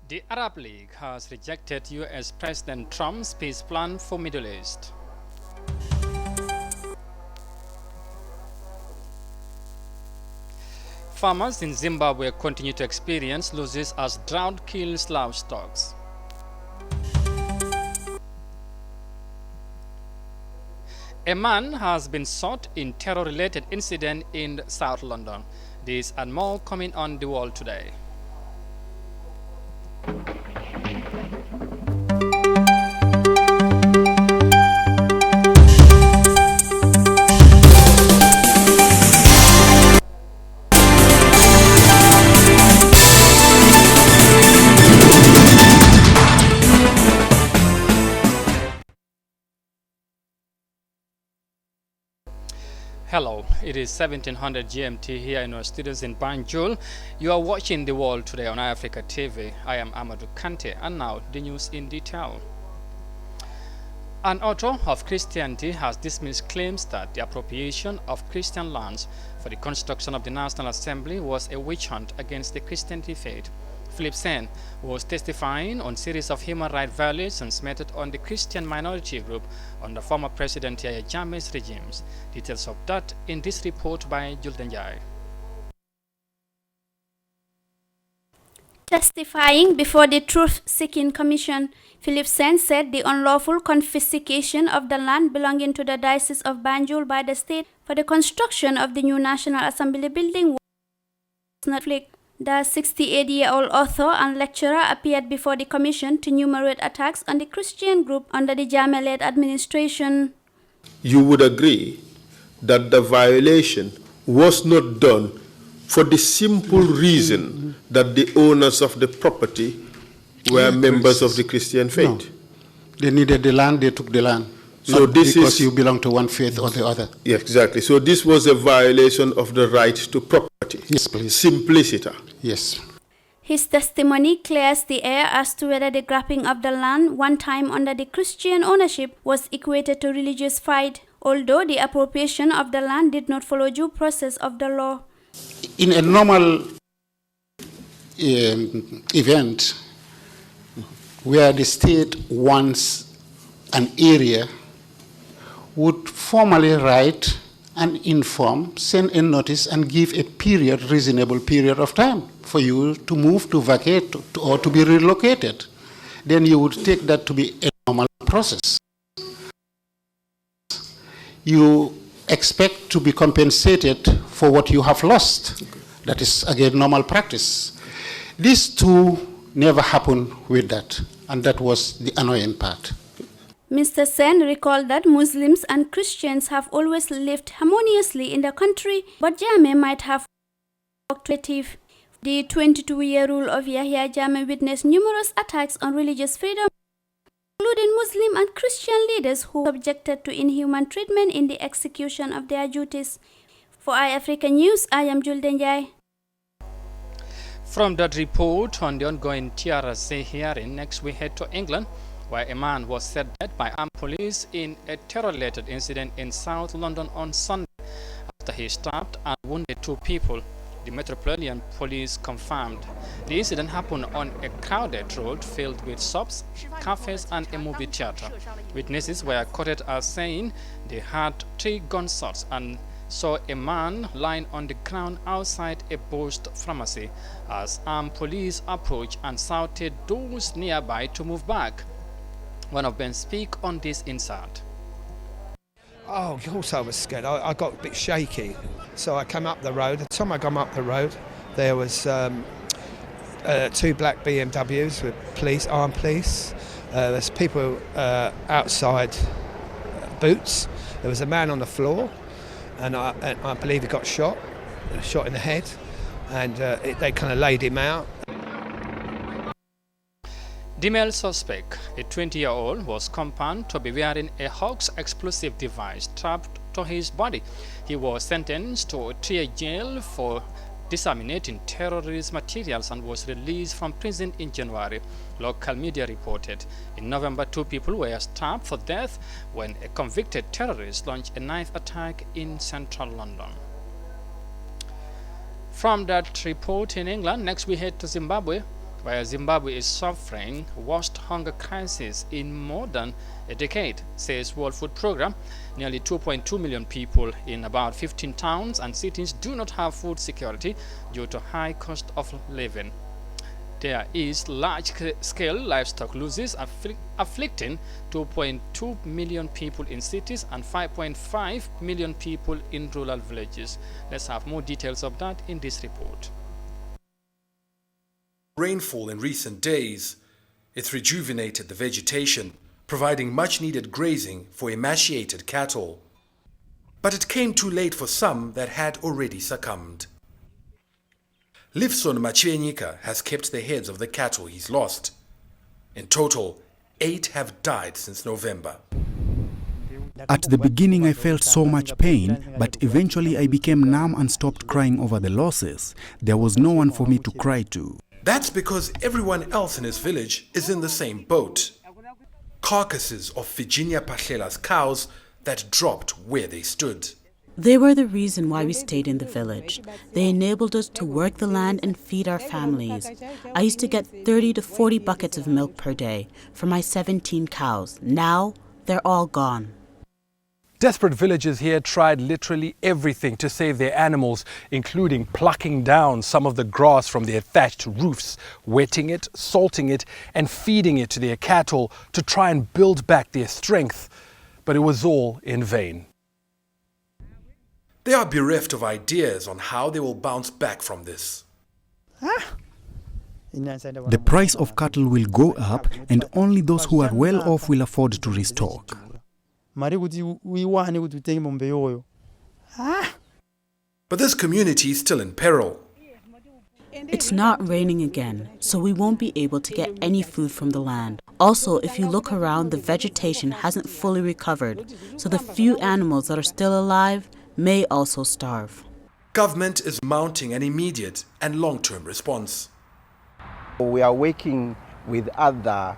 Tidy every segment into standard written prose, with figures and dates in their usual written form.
The Arab League has rejected US President Trump's peace plan for Middle East. Farmers in Zimbabwe continue to experience losses as drought kills livestock. A man has been shot in terror-related incident in South London. This and more coming on The World Today. Hello, it is 1700 GMT here in our studios in Banjul. You are watching The World Today on Africa TV. I am Amadou Kante, and now the news in detail. An author of Christianity has dismissed claims that the appropriation of Christian lands for the construction of the National Assembly was a witch hunt against the Christianity faith. Philip Sen was testifying on series of human rights violations meted on the Christian minority group under former President Yahya Jammeh's regimes. Details of that in this report by Julden Jai. Testifying before the Truth-Seeking Commission, Philip Sen said the unlawful confiscation of the land belonging to the Diocese of Banjul by the state for the construction of the new National Assembly building was not flicked. The 68-year-old author and lecturer appeared before the commission to enumerate attacks on the Christian group under the Jammeh-led administration. You would agree that the violation was not done for the simple reason that the owners of the property were members of the Christian faith? No. They needed the land, they took the land. So this because you belong to one faith or the other. Yeah, exactly. So this was a violation of the right to property. Yes, please. Simplicity. Yes. His testimony clears the air as to whether the grabbing of the land one time under the Christian ownership was equated to religious fight, although the appropriation of the land did not follow due process of the law. In a normal event where the state wants an area, would formally write and inform, send a notice and give a period, reasonable period of time for you to move, to vacate, or to be relocated. Then you would take that to be a normal process. You expect to be compensated for what you have lost. That is, again, normal practice. These two never happened with that, and that was the annoying part. Mr. Sen recalled that Muslims and Christians have always lived harmoniously in the country, but Jammeh might have fluctuative. The 22-year rule of Yahya Jammeh witnessed numerous attacks on religious freedom, including Muslim and Christian leaders who were subjected to inhuman treatment in the execution of their duties. For iAfrica News, I am Julden Jai. From that report on the ongoing TRC hearing, next we head to England, where a man was set dead by armed police in a terror-related incident in South London on Sunday after he stabbed and wounded two people. The Metropolitan Police confirmed the incident happened on a crowded road filled with shops, cafes and a movie theater. Witnesses were quoted as saying they heard 3 gunshots and saw a man lying on the ground outside a Boost pharmacy as armed police approached and shouted those nearby to move back. One of them speak on this insert. Oh, of course I was scared. I got a bit shaky. So I came up the road. The time I come up the road, there was 2 black BMWs with armed police. There's people outside Boots. There was a man on the floor, and I believe he got shot in the head, and they kind of laid him out. The male suspect, a 20-year-old, was confirmed to be wearing a Hawks explosive device strapped to his body. He was sentenced to a 3-year jail for disseminating terrorist materials and was released from prison in January, local media reported. In November, 2 people were stabbed for death when a convicted terrorist launched a knife attack in central London. From that report in England, next we head to Zimbabwe, where Zimbabwe is suffering worst hunger crisis in more than a decade, says World Food Programme. Nearly 2.2 million people in about 15 towns and cities do not have food security due to high cost of living. There is large-scale livestock losses afflicting 2.2 million people in cities and 5.5 million people in rural villages. Let's have more details of that in this report. Rainfall in recent days, it's rejuvenated the vegetation, providing much-needed grazing for emaciated cattle. But it came too late for some that had already succumbed. Livson Machivenyika has kept the heads of the cattle he's lost. In total, 8 have died since November. At the beginning I felt so much pain, but eventually I became numb and stopped crying over the losses. There was no one for me to cry to. That's because everyone else in his village is in the same boat. Carcasses of Virginia Pahlela's cows that dropped where they stood. They were the reason why we stayed in the village. They enabled us to work the land and feed our families. I used to get 30 to 40 buckets of milk per day for my 17 cows. Now, they're all gone. Desperate villagers here tried literally everything to save their animals, including plucking down some of the grass from their thatched roofs, wetting it, salting it, and feeding it to their cattle to try and build back their strength. But it was all in vain. They are bereft of ideas on how they will bounce back from this. The price of cattle will go up, and only those who are well off will afford to restock. But this community is still in peril. It's not raining again, so we won't be able to get any food from the land. Also, if you look around, the vegetation hasn't fully recovered, so the few animals that are still alive may also starve. Government is mounting an immediate and long-term response. We are working with other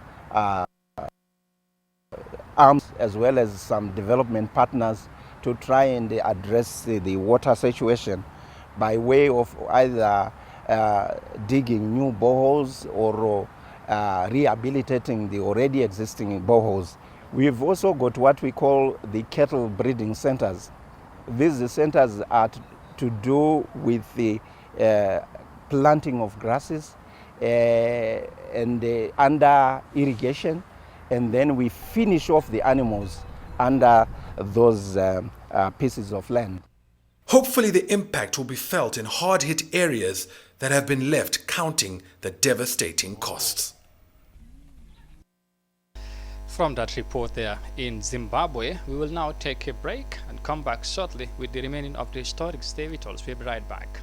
arms as well as some development partners to try and address the water situation by way of either digging new boreholes or rehabilitating the already existing boreholes. We've also got what we call the cattle breeding centers. These centers are to do with the planting of grasses and under irrigation, and then we finish off the animals under those pieces of land. Hopefully the impact will be felt in hard-hit areas that have been left counting the devastating costs. From that report there in Zimbabwe, we will now take a break and come back shortly with the remaining of the historic. Stay with us. We'll be right back.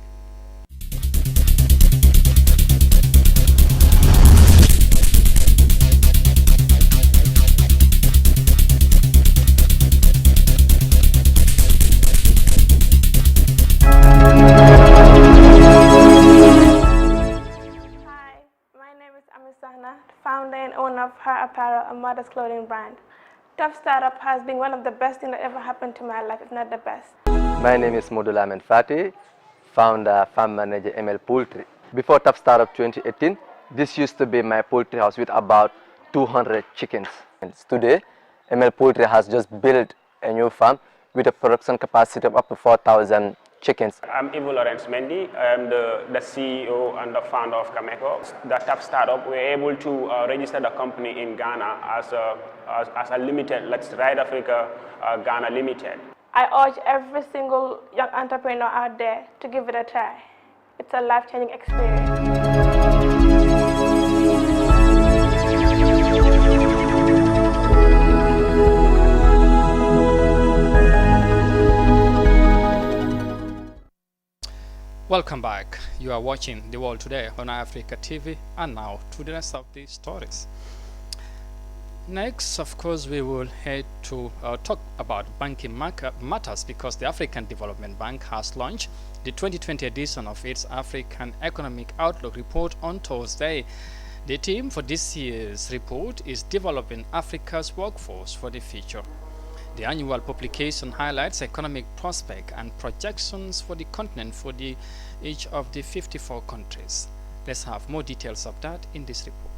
Founder and owner of Her Apparel, a mother's clothing brand. Tough Startup has been one of the best things that ever happened to my life, if not the best. My name is Modula Ahmed Fati, founder, farm manager, ML Poultry. Before Tough Startup 2018, this used to be my poultry house with about 200 chickens. And today, ML Poultry has just built a new farm with a production capacity of up to 4,000 chickens. I'm Ivo Lawrence Mendy. I am the CEO and the founder of Cameco. The Tough Startup, we're able to register the company in Ghana as a limited, Ride Africa Ghana Limited. I urge every single young entrepreneur out there to give it a try. It's a life-changing experience. Welcome back. You are watching The World Today on Africa TV, and now to the rest of the stories. Next, of course, we will head to talk about banking matters, because the African Development Bank has launched the 2020 edition of its African Economic Outlook report on Thursday. The theme for this year's report is Developing Africa's Workforce for the Future. The annual publication highlights economic prospects and projections for the continent for each of the 54 countries. Let's have more details of that in this report.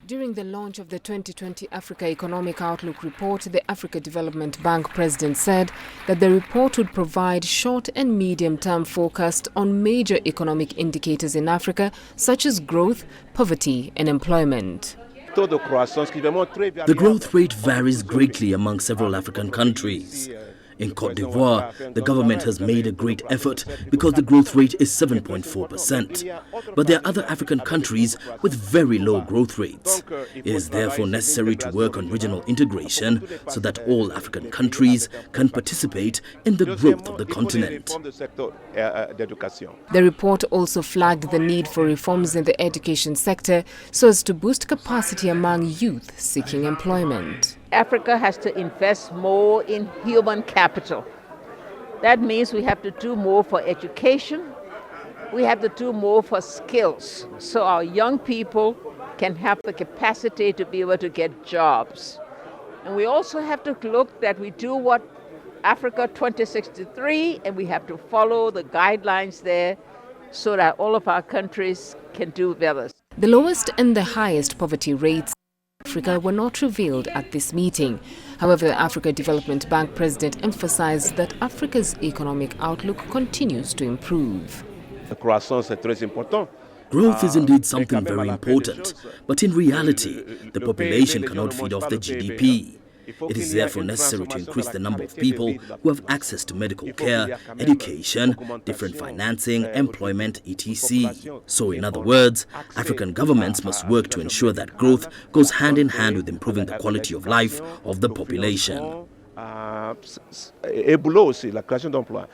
During the launch of the 2020 Africa Economic Outlook report, the Africa Development Bank president said that the report would provide short and medium-term forecast on major economic indicators in Africa, such as growth, poverty and employment. The growth rate varies greatly among several African countries. In Côte d'Ivoire, the government has made a great effort because the growth rate is 7.4%. But there are other African countries with very low growth rates. It is therefore necessary to work on regional integration so that all African countries can participate in the growth of the continent. The report also flagged the need for reforms in the education sector so as to boost capacity among youth seeking employment. Africa has to invest more in human capital. That means we have to do more for education. We have to do more for skills so our young people can have the capacity to be able to get jobs. And we also have to look that we do what Africa 2063, and we have to follow the guidelines there so that all of our countries can do better. The lowest and the highest poverty rates Africa were not revealed at this meeting. However, the Africa Development Bank president emphasized that Africa's economic outlook continues to improve. Growth is indeed something very important, but in reality, the population cannot feed off the GDP. It is therefore necessary to increase the number of people who have access to medical care, education, different financing, employment, etc. So in other words, African governments must work to ensure that growth goes hand in hand with improving the quality of life of the population.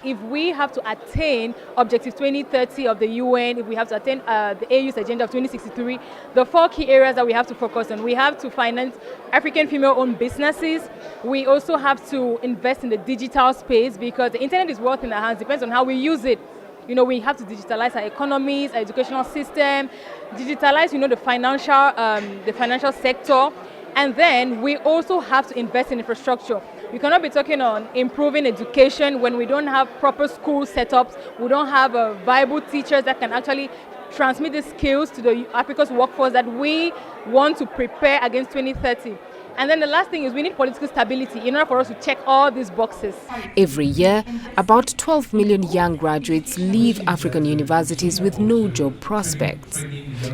If we have to attain Objective 2030 of the UN, if we have to attain the AU's Agenda of 2063, the 4 key areas that we have to focus on, we have to finance African female-owned businesses. We also have to invest in the digital space because the internet is worth in our hands, depends on how we use it. You know, we have to digitalize our economies, our educational system, digitalize, the financial sector. And then we also have to invest in infrastructure. We cannot be talking on improving education when we don't have proper school setups, we don't have viable teachers that can actually transmit the skills to the Africa's workforce that we want to prepare against 2030. And then the last thing is we need political stability in order for us to check all these boxes. Every year, about 12 million young graduates leave African universities with no job prospects.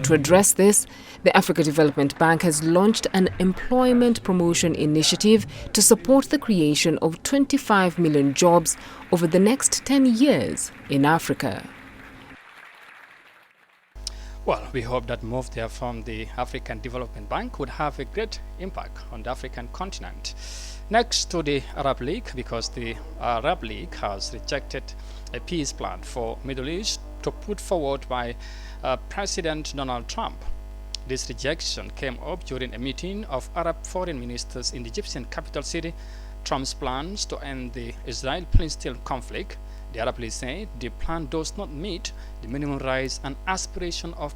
To address this, the Africa Development Bank has launched an employment promotion initiative to support the creation of 25 million jobs over the next 10 years in Africa. Well, we hope that move there from the African Development Bank would have a great impact on the African continent. Next to the Arab League, because the Arab League has rejected a peace plan for Middle East to put forward by President Donald Trump. This rejection came up during a meeting of Arab foreign ministers in the Egyptian capital city. Trump's plans to end the Israel-Palestine conflict, the Arab League said the plan does not meet the minimum rights and aspiration of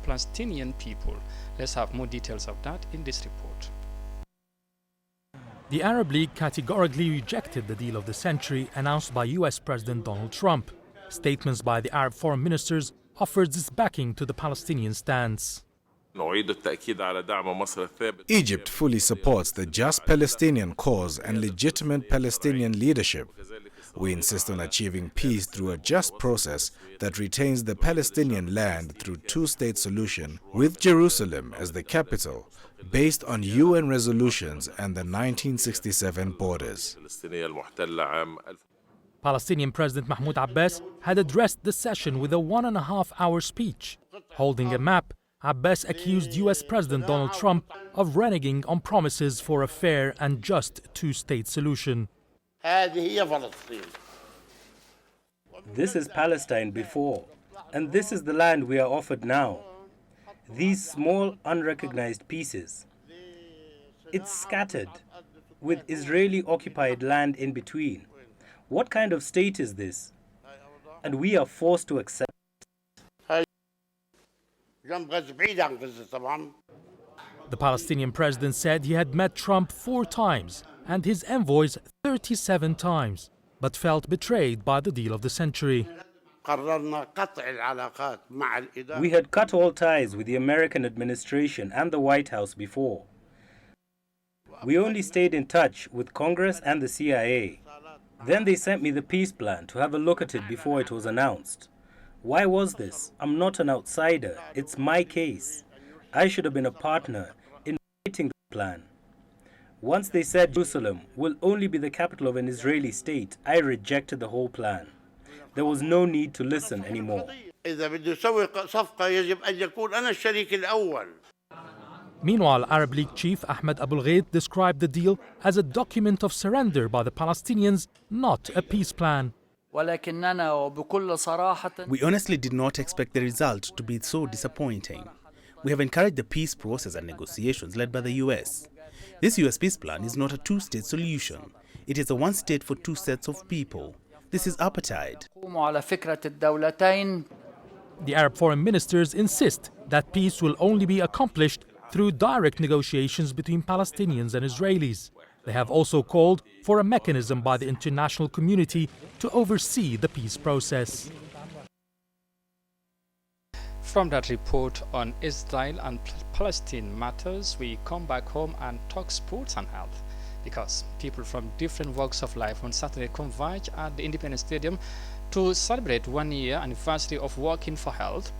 Palestinian people. Let's have more details of that in this report. The Arab League categorically rejected the deal of the century announced by US President Donald Trump. Statements by the Arab foreign ministers offered its backing to the Palestinian stance. Egypt fully supports the just Palestinian cause and legitimate Palestinian leadership. We insist on achieving peace through a just process that retains the Palestinian land through two-state solution with Jerusalem as the capital, based on UN resolutions and the 1967 borders. Palestinian President Mahmoud Abbas had addressed the session with a 1.5-hour speech. Holding a map, Abbas accused US President Donald Trump of reneging on promises for a fair and just two-state solution. This is Palestine before, and this is the land we are offered now. These small, unrecognized pieces. It's scattered, with Israeli-occupied land in between. What kind of state is this? And we are forced to accept. The Palestinian president said he had met Trump 4 times and his envoys 37 times, but felt betrayed by the deal of the century. We had cut all ties with the American administration and the White House before. We only stayed in touch with Congress and the CIA. Then they sent me the peace plan to have a look at it before it was announced. Why was this? I'm not an outsider. It's my case. I should have been a partner in writing the plan. Once they said Jerusalem will only be the capital of an Israeli state, I rejected the whole plan. There was no need to listen anymore. Meanwhile, Arab League chief Ahmed Abul Gheit described the deal as a document of surrender by the Palestinians, not a peace plan. We honestly did not expect the result to be so disappointing. We have encouraged the peace process and negotiations led by the US. This US peace plan is not a two-state solution. It is a one state for two sets of people. This is apartheid. The Arab foreign ministers insist that peace will only be accomplished through direct negotiations between Palestinians and Israelis. They have also called for a mechanism by the international community to oversee the peace process. From that report on Israel and Palestine matters, we come back home and talk sports and health, because people from different walks of life on Saturday converged at the Independence Stadium to celebrate 1 year anniversary of Walking for Health.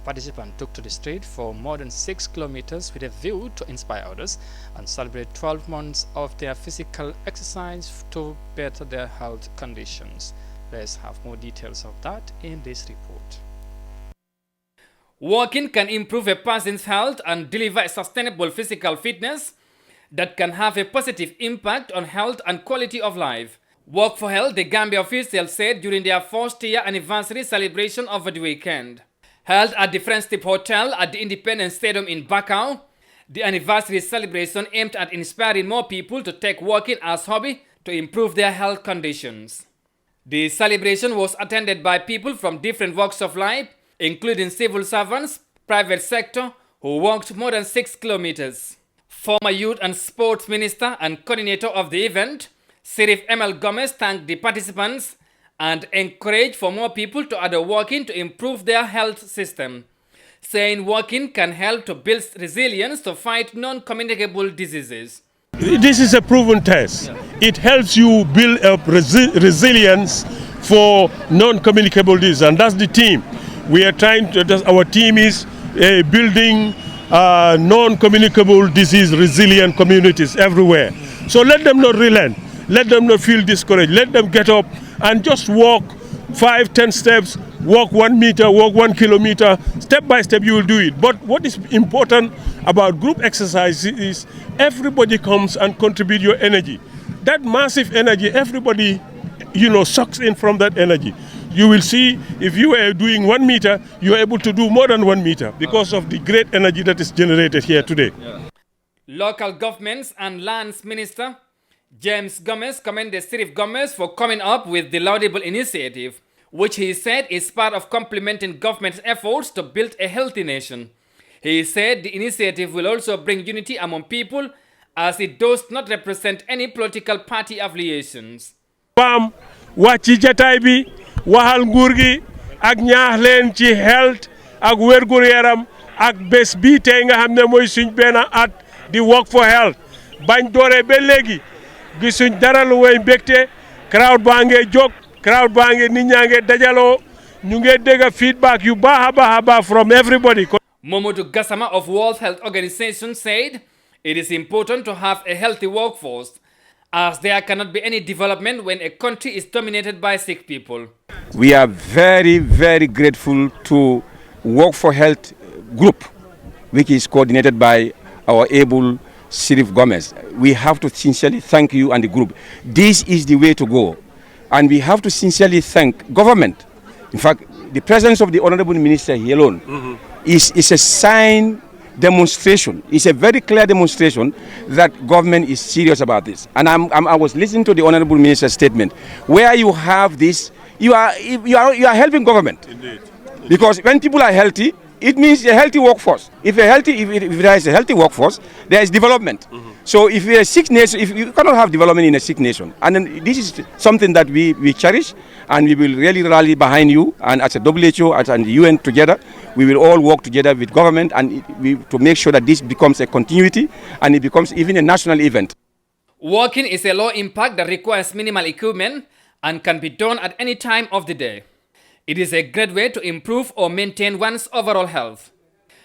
Participants took to the street for more than 6 kilometers with a view to inspire others and celebrate 12 months of their physical exercise to better their health conditions. Let's have more details of that in this report. Walking can improve a person's health and deliver sustainable physical fitness that can have a positive impact on health and quality of life. Walk for Health, the Gambia officials said during their first year anniversary celebration over the weekend. Held at the Friendship Hotel at the Independence Stadium in Bakau, the anniversary celebration aimed at inspiring more people to take walking as a hobby to improve their health conditions. The celebration was attended by people from different walks of life, including civil servants, private sector, who walked more than 6 kilometers. Former Youth and Sports Minister and coordinator of the event, Sirif Emel Gomez, thanked the participants and encouraged for more people to add walking to improve their health system, saying walking can help to build resilience to fight non-communicable diseases. This is a proven test. It helps you build up resilience for non-communicable disease, and that's the team. We are trying to, our team is building non-communicable disease resilient communities everywhere. So let them not relent, let them not feel discouraged, let them get up and just walk 5-10 steps, walk 1 meter, walk 1 kilometer, step by step you will do it. But what is important about group exercise is everybody comes and contribute your energy. That massive energy, everybody, sucks in from that energy. You will see if you are doing 1 meter, you are able to do more than 1 meter because of the great energy that is generated here today. Local governments and lands minister James Gomez commended Sirif Gomez for coming up with the laudable initiative, which he said is part of complementing government's efforts to build a healthy nation. He said the initiative will also bring unity among people, as it does not represent any political party affiliations. Wàcc jataay bi waxal nguur gi ak ñaax leen ci health ak wérgu yaram ak bés bi tey nga xam ne mooy suñ benn at di Walk for Health bañ dooree ba léegi gisuñ dara lu way mbégte crowd baa ngee jóg crowd baa ngee nit ñaa ngee dajaloo ñu ngee dégg feedback yu baax a baax from everybody. Momodu Gassama of World Health Organization said it is important to have a healthy workforce, as there cannot be any development when a country is dominated by sick people. We are very, very grateful to Walk for Health group, which is coordinated by our able Sirif Gomez. We have to sincerely thank you and the group. This is the way to go. And we have to sincerely thank government. In fact, the presence of the Honorable Minister here alone is a sign demonstration. It's a very clear demonstration that government is serious about this. And I was listening to the Honorable Minister's statement. Where you have this, you are helping government. Indeed. Because when people are healthy, it means a healthy workforce. If there is a healthy workforce, there is development. So if we are a sick nation, if you cannot have development in a sick nation, and then this is something that we cherish, and we will really rally behind you, and as a WHO and the UN together, we will all work together with government and to make sure that this becomes a continuity and it becomes even a national event. Walking is a low impact that requires minimal equipment and can be done at any time of the day. It is a great way to improve or maintain one's overall health.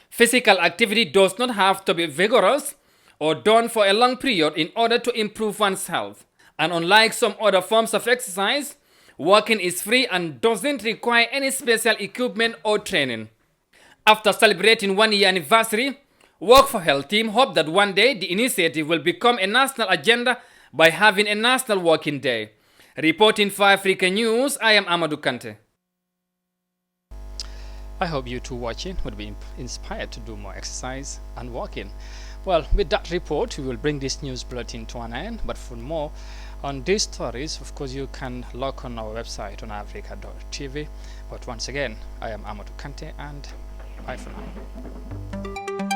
Physical activity does not have to be vigorous or done for a long period in order to improve one's health. And unlike some other forms of exercise, walking is free and doesn't require any special equipment or training. After celebrating 1-year anniversary, Walk for Health team hope that one day the initiative will become a national agenda by having a National Walking Day. Reporting for Africa News, I am Amadou Kante. I hope you too watching would be inspired to do more exercise and walking. Well, with that report, we will bring this news bulletin to an end. But for more on these stories, of course, you can log on our website on africa.tv. But once again, I am Amadou Kante, and bye for now.